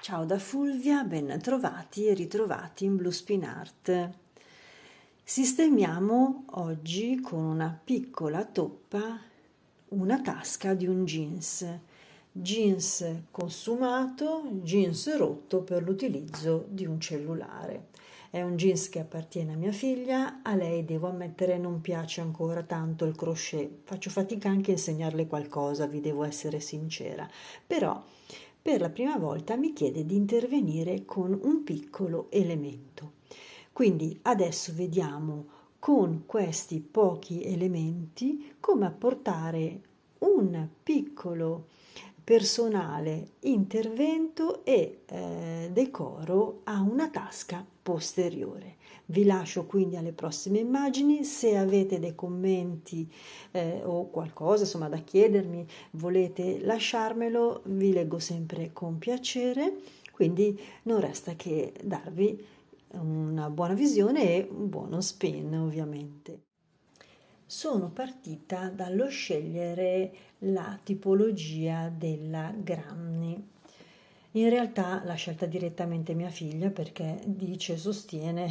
Ciao da Fulvia, ben trovati e ritrovati in Blue Spin Art. Sistemiamo oggi con una piccola toppa una tasca di un jeans consumato, jeans rotto per l'utilizzo di un cellulare. È un jeans che appartiene a mia figlia, a lei devo ammettere non piace ancora tanto il crochet, faccio fatica anche a insegnarle qualcosa, vi devo essere sincera, però per la prima volta mi chiede di intervenire con un piccolo elemento. Quindi adesso vediamo con questi pochi elementi come apportare un piccolo personale intervento e decoro a una tasca posteriore. Vi lascio quindi alle prossime immagini. Se avete dei commenti o qualcosa insomma da chiedermi, volete lasciarmelo, vi leggo sempre con piacere, quindi non resta che darvi una buona visione e un buono spin ovviamente. Sono partita dallo scegliere la tipologia della Granny. In realtà l'ha scelta direttamente mia figlia perché dice, sostiene,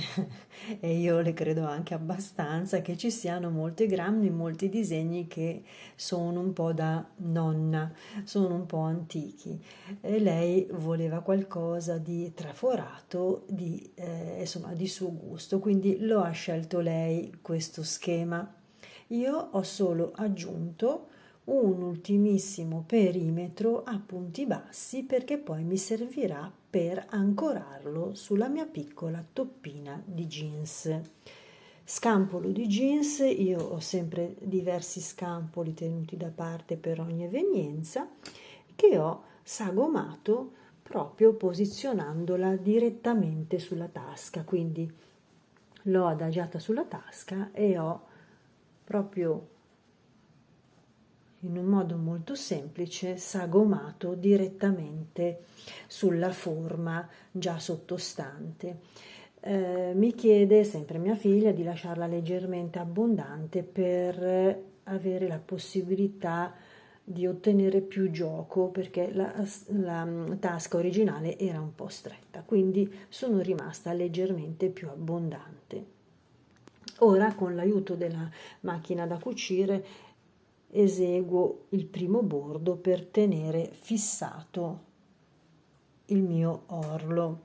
e io le credo anche abbastanza, che ci siano molte Granny, molti disegni che sono un po' da nonna, sono un po' antichi. E lei voleva qualcosa di traforato, insomma, di suo gusto, quindi lo ha scelto lei questo schema. Io ho solo aggiunto un ultimissimo perimetro a punti bassi perché poi mi servirà per ancorarlo sulla mia piccola toppina di jeans. Scampolo di jeans, io ho sempre diversi scampoli tenuti da parte per ogni evenienza che ho sagomato proprio posizionandola direttamente sulla tasca, quindi l'ho adagiata sulla tasca e ho proprio in un modo molto semplice sagomato direttamente sulla forma già sottostante. Mi chiede sempre mia figlia di lasciarla leggermente abbondante per avere la possibilità di ottenere più gioco perché la tasca originale era un po' stretta, quindi sono rimasta leggermente più abbondante. Ora con l'aiuto della macchina da cucire eseguo il primo bordo per tenere fissato il mio orlo.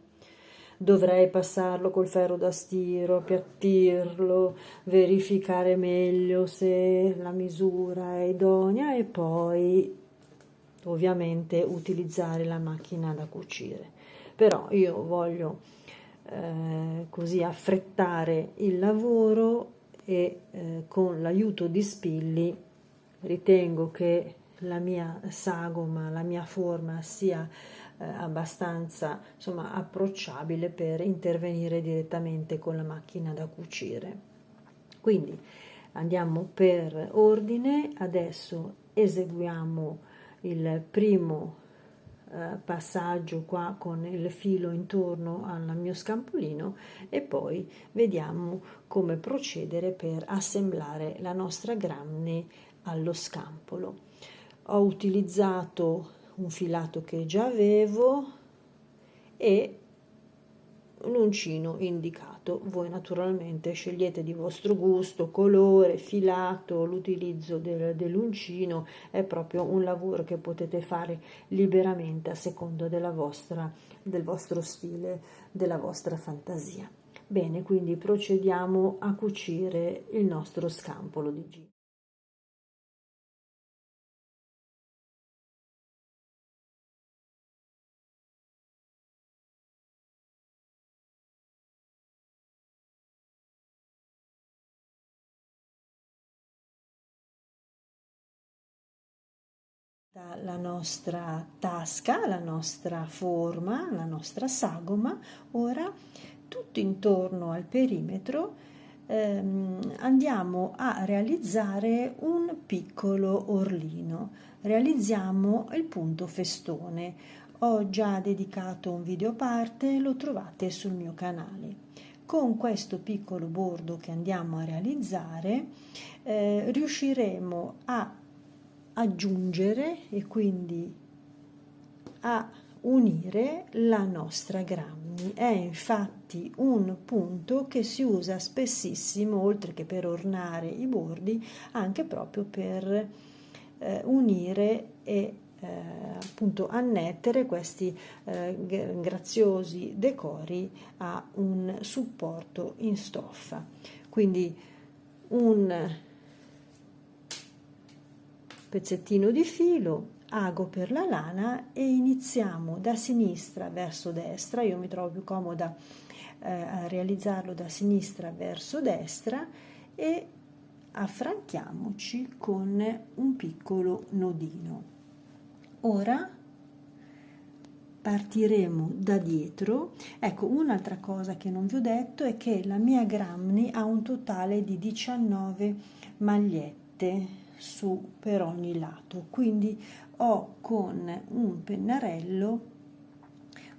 Dovrei passarlo col ferro da stiro, appiattirlo, verificare meglio se la misura è idonea e poi ovviamente utilizzare la macchina da cucire. Però io voglio così affrettare il lavoro e con l'aiuto di spilli ritengo che la mia sagoma, la mia forma sia abbastanza insomma approcciabile per intervenire direttamente con la macchina da cucire. Quindi andiamo per ordine, adesso eseguiamo il primo passaggio qua con il filo intorno al mio scampolino e poi vediamo come procedere per assemblare la nostra Granny allo scampolo. Ho utilizzato un filato che già avevo e l'uncino indicato. Voi naturalmente scegliete di vostro gusto, colore, filato, l'utilizzo dell'uncino è proprio un lavoro che potete fare liberamente a seconda del vostro stile, della vostra fantasia. Bene, quindi procediamo a cucire il nostro scampolo di jeans. La nostra tasca, la nostra forma, la nostra sagoma, ora tutto intorno al perimetro andiamo a realizzare un piccolo orlino, realizziamo il punto festone. Ho già dedicato un video a parte, lo trovate sul mio canale. Con questo piccolo bordo che andiamo a realizzare riusciremo a aggiungere e quindi a unire la nostra grammy. È infatti un punto che si usa spessissimo, oltre che per ornare i bordi, anche proprio per unire e appunto annettere questi graziosi decori a un supporto in stoffa. Quindi un pezzettino di filo, ago per la lana e iniziamo da sinistra verso destra. Io mi trovo più comoda a realizzarlo da sinistra verso destra e affranchiamoci con un piccolo nodino. Ora partiremo da dietro. Ecco, un'altra cosa che non vi ho detto è che la mia grammy ha un totale di 19 magliette su per ogni lato, quindi ho con un pennarello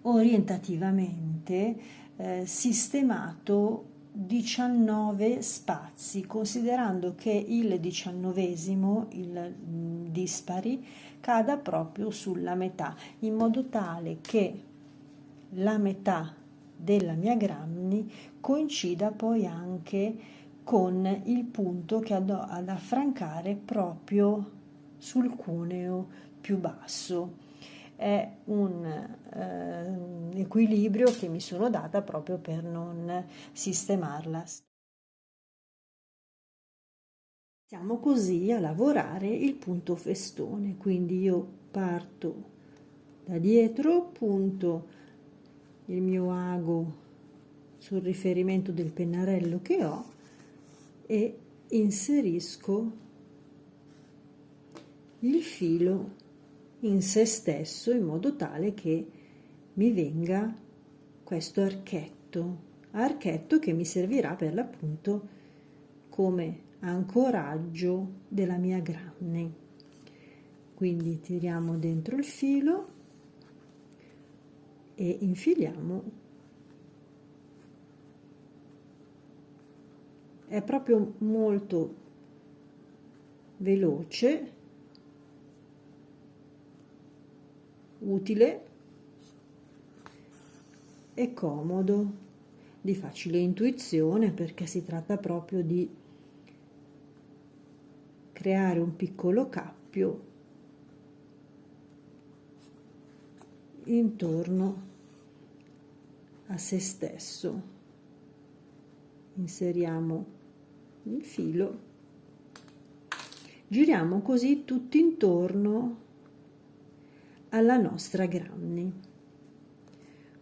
orientativamente sistemato 19 spazi, considerando che il 19esimo, il dispari, cada proprio sulla metà, in modo tale che la metà della mia grammy coincida poi anche con il punto che andrò ad affrancare proprio sul cuneo più basso. È un equilibrio che mi sono data proprio per non sistemarla. Iniziamo così a lavorare il punto festone, quindi io parto da dietro, punto il mio ago sul riferimento del pennarello che ho e inserisco il filo in se stesso in modo tale che mi venga questo archetto che mi servirà per l'appunto come ancoraggio della mia grammy. Quindi tiriamo dentro il filo e infiliamo. È proprio molto veloce, utile e comodo, di facile intuizione, perché si tratta proprio di creare un piccolo cappio intorno a se stesso. Inseriamo il filo, giriamo così tutto intorno alla nostra grammy.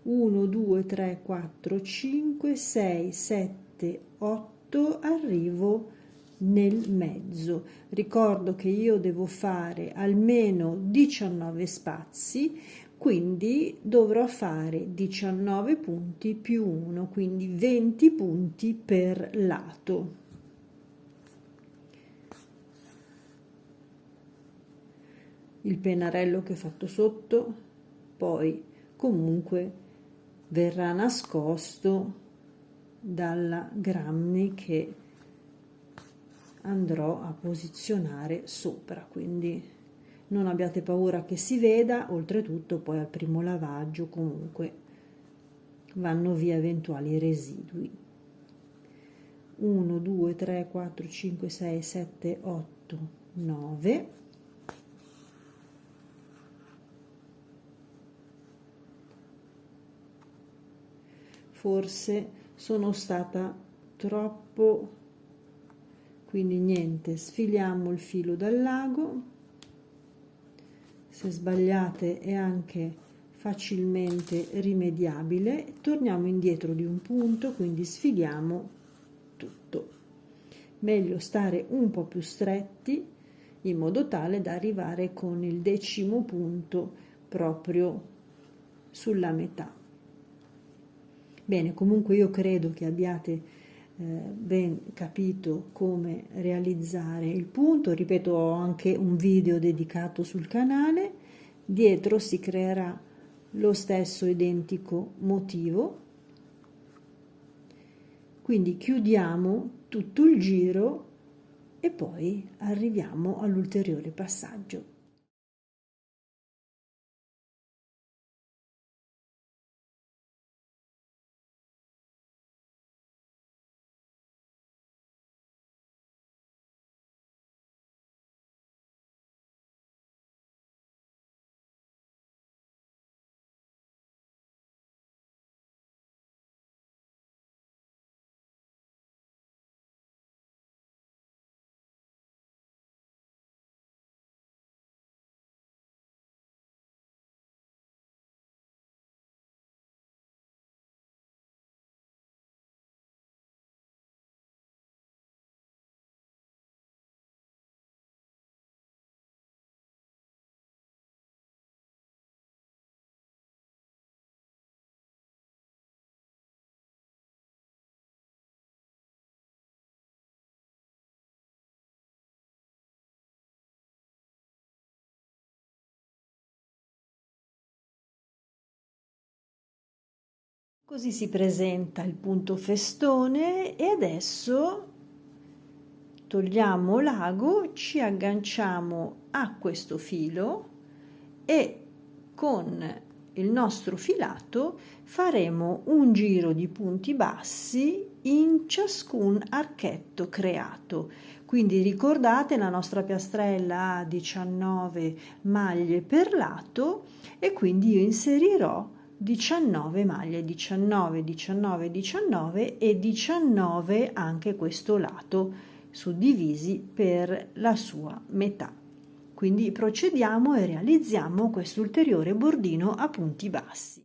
1 2 3 4 5 6 7 8, arrivo nel mezzo. Ricordo che io devo fare almeno 19 spazi, quindi dovrò fare 19 punti più 1, quindi 20 punti per lato. Il pennarello che ho fatto sotto poi comunque verrà nascosto dalla grammy che andrò a posizionare sopra, quindi non abbiate paura che si veda. Oltretutto poi al primo lavaggio comunque vanno via eventuali residui. 1 2 3 4 5 6 7 8 9. Forse sono stata troppo, quindi niente, sfiliamo il filo dall'ago. Se sbagliate è anche facilmente rimediabile. Torniamo indietro di un punto, quindi sfiliamo tutto. Meglio stare un po' più stretti in modo tale da arrivare con il 10° punto proprio sulla metà. Bene, comunque io credo che abbiate ben capito come realizzare il punto. Ripeto, ho anche un video dedicato sul canale. Dietro si creerà lo stesso identico motivo. Quindi chiudiamo tutto il giro e poi arriviamo all'ulteriore passaggio. Così si presenta il punto festone e adesso togliamo l'ago, ci agganciamo a questo filo e con il nostro filato faremo un giro di punti bassi in ciascun archetto creato. Quindi ricordate, la nostra piastrella ha 19 maglie per lato e quindi io inserirò 19 maglie, 19, 19, 19 e 19 anche questo lato, suddivisi per la sua metà. Quindi procediamo e realizziamo questo ulteriore bordino a punti bassi.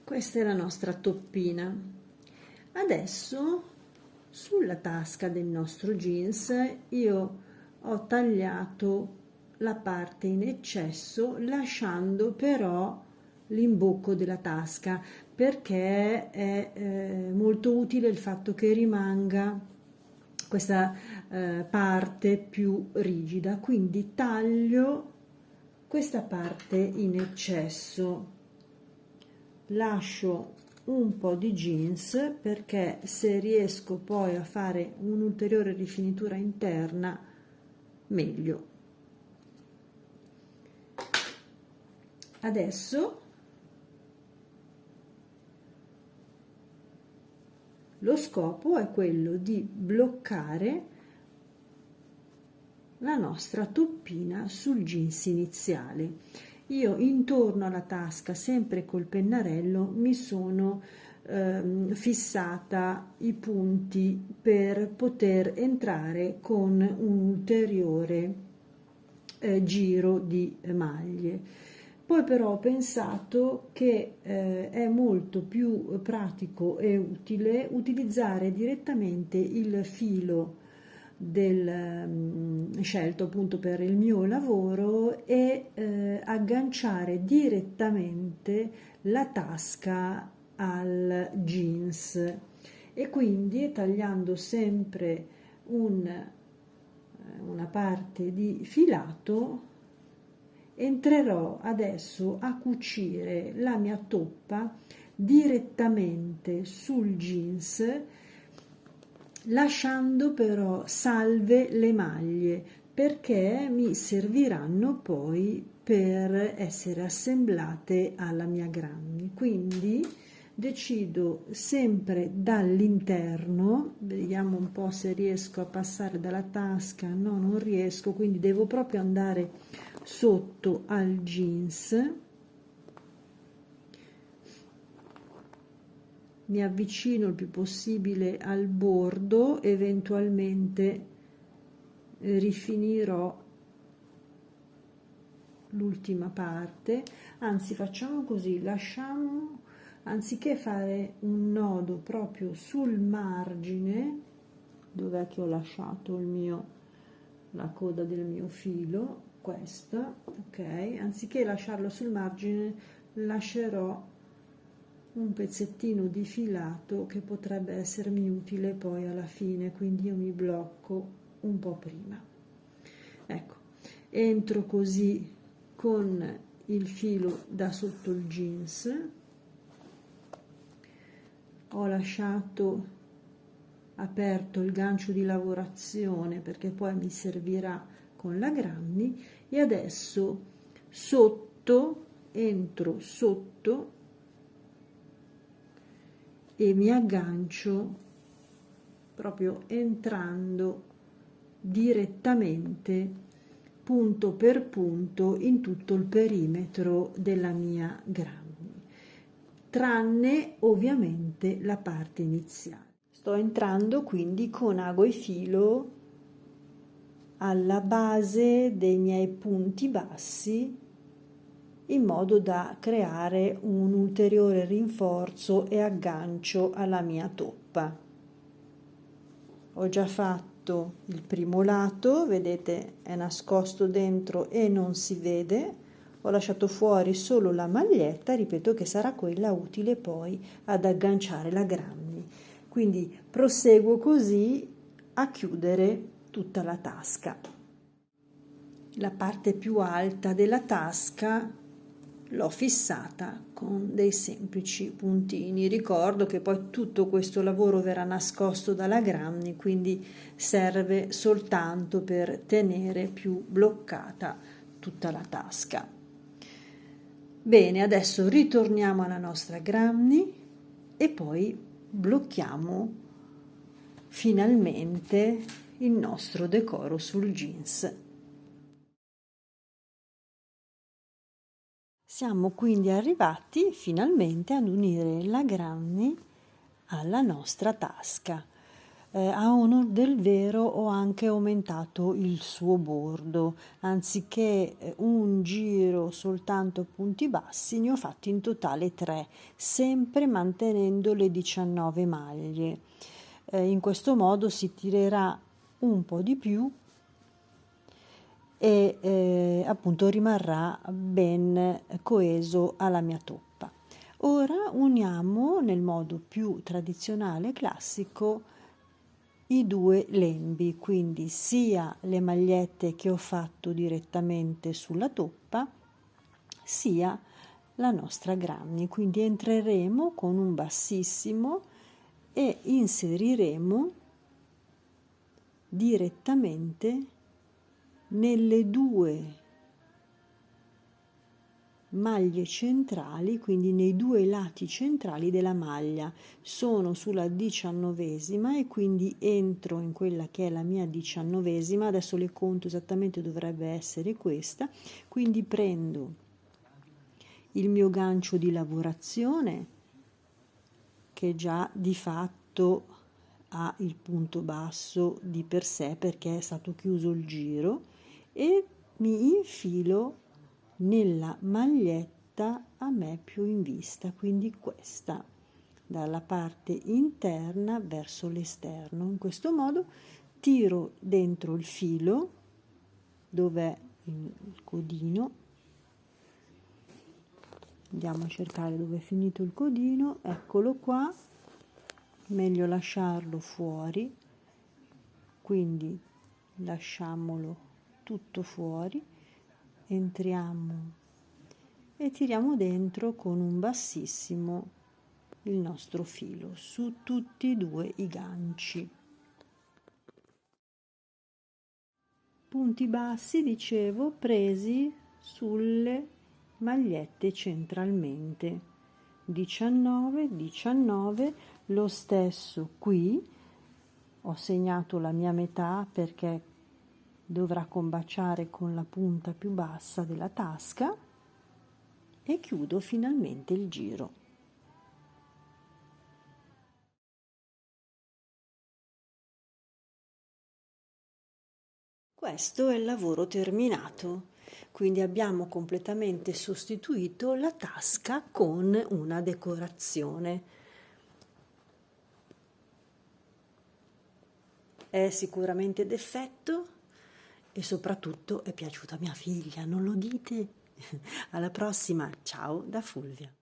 Questa è la nostra toppina. Adesso sulla tasca del nostro jeans io ho tagliato la parte in eccesso, lasciando però l'imbocco della tasca, perché è molto utile il fatto che rimanga questa parte più rigida. Quindi taglio questa parte in eccesso, lascio un po' di jeans perché se riesco poi a fare un'ulteriore rifinitura interna meglio. Adesso lo scopo è quello di bloccare la nostra toppina sul jeans iniziale. Io intorno alla tasca, sempre col pennarello, mi sono fissata i punti per poter entrare con un ulteriore giro di maglie. Poi però ho pensato che è molto più pratico e utile utilizzare direttamente il filo scelto appunto per il mio lavoro e agganciare direttamente la tasca al jeans, e quindi tagliando sempre una parte di filato entrerò adesso a cucire la mia toppa direttamente sul jeans, lasciando però salve le maglie, perché mi serviranno poi per essere assemblate alla mia granny. Quindi decido sempre dall'interno, vediamo un po' se riesco a passare dalla tasca. No, non riesco, quindi devo proprio andare sotto al jeans. Mi avvicino il più possibile al bordo, eventualmente rifinirò l'ultima parte. Anzi, facciamo così, lasciamo, anziché fare un nodo proprio sul margine, dov'è che ho lasciato il mio la coda del mio filo, questa, ok? Anziché lasciarlo sul margine, lascerò un pezzettino di filato che potrebbe essermi utile poi alla fine, quindi io mi blocco un po' prima. Ecco, entro così con il filo da sotto il jeans, ho lasciato aperto il gancio di lavorazione perché poi mi servirà con la granny, e adesso sotto, entro sotto e mi aggancio proprio entrando direttamente punto per punto in tutto il perimetro della mia granny, tranne ovviamente la parte iniziale. Sto entrando quindi con ago e filo alla base dei miei punti bassi in modo da creare un ulteriore rinforzo e aggancio alla mia toppa. Ho già fatto il primo lato, vedete è nascosto dentro e non si vede. Ho lasciato fuori solo la maglietta, ripeto che sarà quella utile poi ad agganciare la granny. Quindi proseguo così a chiudere tutta la tasca. La parte più alta della tasca l'ho fissata con dei semplici puntini. Ricordo che poi tutto questo lavoro verrà nascosto dalla granny, quindi serve soltanto per tenere più bloccata tutta la tasca. Bene, adesso ritorniamo alla nostra granny e poi blocchiamo finalmente il nostro decoro sul jeans. Siamo quindi arrivati finalmente ad unire la granny alla nostra tasca. A onor del vero ho anche aumentato il suo bordo, anziché un giro soltanto a punti bassi, ne ho fatti in totale 3, sempre mantenendo le 19 maglie. In questo modo si tirerà un po' di più e appunto rimarrà ben coeso alla mia toppa. Ora uniamo nel modo più tradizionale classico i due lembi, quindi sia le magliette che ho fatto direttamente sulla toppa sia la nostra granny. Quindi entreremo con un bassissimo e inseriremo direttamente nelle due maglie centrali, quindi nei due lati centrali della maglia. Sono sulla 19esima e quindi entro in quella che è la mia 19esima, adesso le conto esattamente, dovrebbe essere questa, quindi prendo il mio gancio di lavorazione che già di fatto ha il punto basso di per sé perché è stato chiuso il giro, e mi infilo nella maglietta a me più in vista, quindi questa, dalla parte interna verso l'esterno. In questo modo tiro dentro il filo, dov'è il codino, andiamo a cercare dove è finito il codino, eccolo qua, meglio lasciarlo fuori, quindi lasciamolo tutto fuori, entriamo e tiriamo dentro con un bassissimo il nostro filo su tutti e due i ganci. Punti bassi, dicevo, presi sulle magliette centralmente, 19, 19, lo stesso qui, ho segnato la mia metà perché dovrà combaciare con la punta più bassa della tasca, e chiudo finalmente il giro. Questo è il lavoro terminato, quindi abbiamo completamente sostituito la tasca con una decorazione. È sicuramente d'effetto e soprattutto è piaciuta a mia figlia, non lo dite? Alla prossima, ciao da Fulvia.